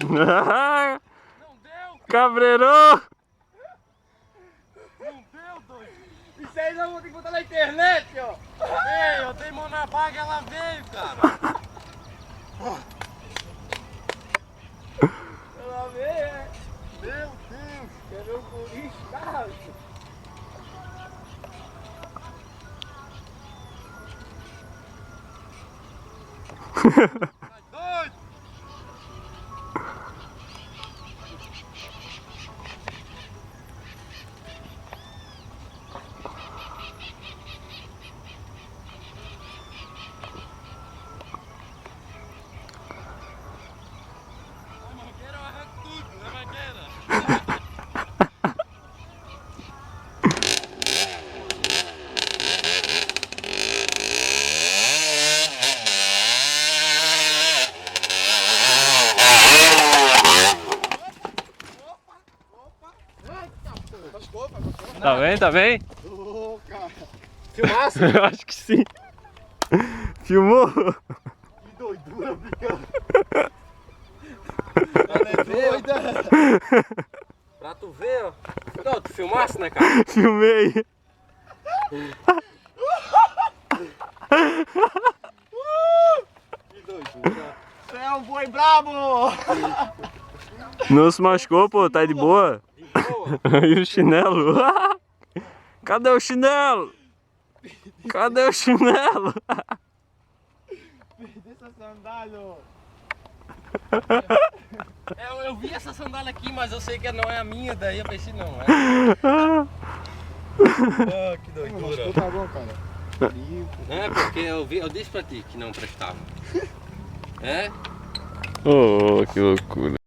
Não deu! Cabreirou! Não deu, doido! Isso aí não vou ter que botar na internet, ó! Ei, eu dei mão na baga e ela veio, cara! Ela veio, é? Meu Deus! Quer ver o guri? Tá, Tá doido? A mangueira eu arranco tudo, na mangueira! Tá bem, tá bem? ô, cara! Filmaço? Eu acho que sim. Filmou? Que doidura, picão! Ela é doida! Pra tu ver, ó. Não, tu filmasse, né, cara? Filmei. Que doidura! Você é um boi brabo! Não se machucou, pô, tá de boa. De boa. E o chinelo? Cadê o chinelo? Cadê o chinelo? Perdi essa sandália! Eu vi essa sandália aqui, mas eu sei que não é a minha, daí eu pensei, não, é. Ah, que doidura. Tá bom, cara. É, porque eu disse pra ti que não prestava. É? Oh, que loucura.